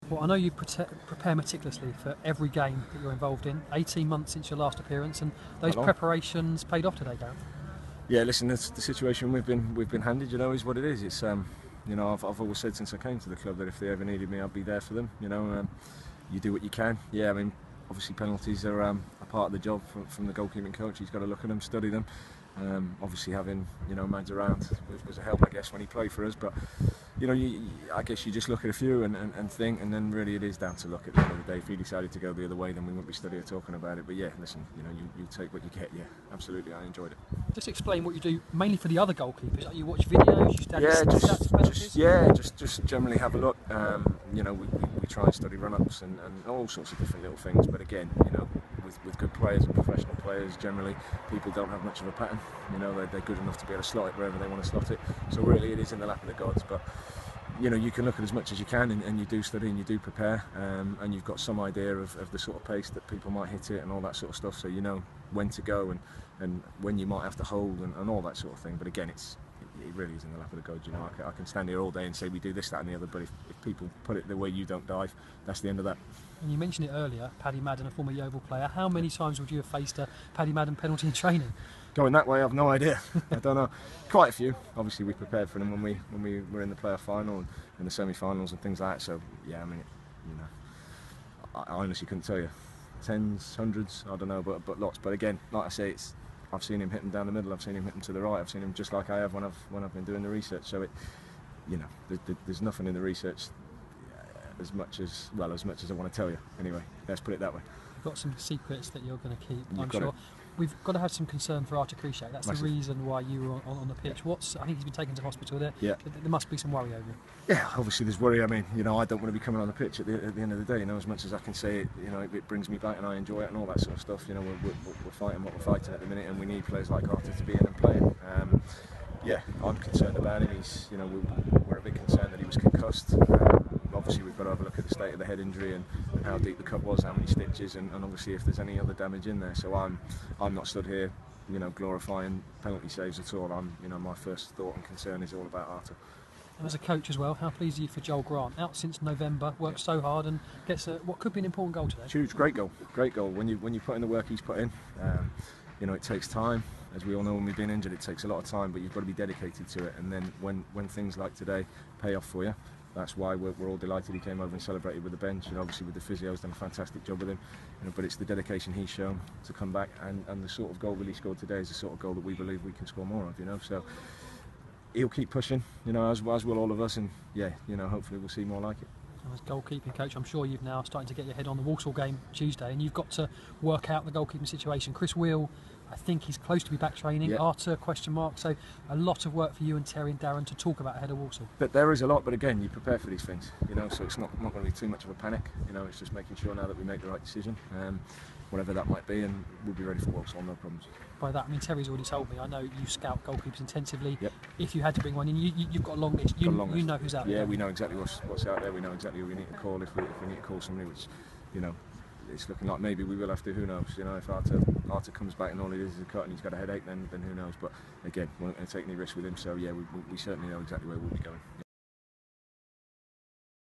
Well, I know you prepare meticulously for every game that you're involved in. 18 months since your last appearance, and those preparations paid off today, Gareth. Yeah, listen, that's the situation we've been handed. You know, is what it is. It's you know, I've always said since I came to the club that if they ever needed me, I'd be there for them. You know, you do what you can. Yeah, I mean, obviously penalties are a part of the job from the goalkeeping coach. He's got to look at them, study them. Obviously having, you know, Mads around was a help, I guess, when he played for us. But you know, I guess you just look at a few and think, and then really it is down to luck at the end of the day. If he decided to go the other way, then we wouldn't be stood here talking about it. But yeah, listen, you know, you take what you get. Yeah, absolutely, I enjoyed it. Just explain what you do mainly for the other goalkeepers. Like, you watch videos, you study stats, just generally have a look. You know, we try and study run-ups and all sorts of different little things. But again, you know, with good players and professional players, generally people don't have much of a pattern. You know, they're good enough to be able to slot it wherever they want to slot it. So really, it is in the lap of the gods. But you know, you can look at as much as you can, and you do study and you do prepare, and you've got some idea of the sort of pace that people might hit it and all that sort of stuff. So you know when to go and when you might have to hold and all that sort of thing. But again, it really is in the lap of the gods. You know, I can stand here all day and say we do this, that and the other, but if people put it the way you don't dive, that's the end of that. And you mentioned it earlier, Paddy Madden, a former Yeovil player. How many times would you have faced a Paddy Madden penalty in training? Going that way, I've no idea. I don't know. Quite a few. Obviously, we prepared for them when we were in the playoff final and in the semi-finals and things like that. So yeah, I mean, you know, I honestly couldn't tell you. Tens, hundreds, I don't know, but lots. But again, like I say, I've seen him hit them down the middle. I've seen him hit them to the right. I've seen him just like I have when I've been doing the research. So you know, there's nothing in the research as much as I want to tell you. Anyway, let's put it that way. You've got some secrets that you're going to keep, I'm sure. We've got to have some concern for Artur Krishak. That's Massive. The reason why you were on the pitch. I think he's been taken to hospital there. Yeah. There must be some worry over him. Yeah, obviously there's worry. I mean, you know, I don't want to be coming on the pitch at the end of the day. You know, as much as I can say it, you know, it brings me back and I enjoy it and all that sort of stuff. You know, we're fighting what we're fighting at the minute, and we need players like Artur to be in and playing. Yeah, I'm concerned about him. You know, we're a bit concerned that he was concussed. Obviously, we've got to have a look at the state of the head injury and how deep the cut was, how many stitches, and obviously if there's any other damage in there. So I'm not stood here, you know, glorifying penalty saves at all. You know, my first thought and concern is all about Artur. And as a coach as well, how pleased are you for Joel Grant? Out since November, worked so hard and gets what could be an important goal today. Huge, great goal. When you put in the work he's put in, you know, it takes time. As we all know, when we've been injured, it takes a lot of time, but you've got to be dedicated to it. And then when things like today pay off for you, that's why we're all delighted he came over and celebrated with the bench, and obviously with the physio's done a fantastic job with him. You know, but it's the dedication he's shown to come back, and the sort of goal that he scored today is the sort of goal that we believe we can score more of. You know, so he'll keep pushing. You know, as will all of us, and yeah, you know, hopefully we'll see more like it. As goalkeeping coach, I'm sure you've now starting to get your head on the Walsall game Tuesday, and you've got to work out the goalkeeping situation. Chris Wheel, I think he's close to be back training. Yep. Artur, question mark. So a lot of work for you and Terry and Darren to talk about ahead of Walsall. But there is a lot. But again, you prepare for these things. You know, so it's not going to be too much of a panic. You know, it's just making sure now that we make the right decision, whatever that might be, and we'll be ready for Walsall, no problems. By that, I mean, Terry's already told me, I know you scout goalkeepers intensively. Yep. If you had to bring one in, you've got a long list. You know who's out there. Yeah, we know exactly what's out there. We know exactly who we need to call if we need to call somebody, which, you know, it's looking like maybe we will have to. Who knows? You know, if Artur comes back and all it is a cut and he's got a headache, then who knows? But again, we're not going to take any risks with him. So yeah, we certainly know exactly where we'll be going.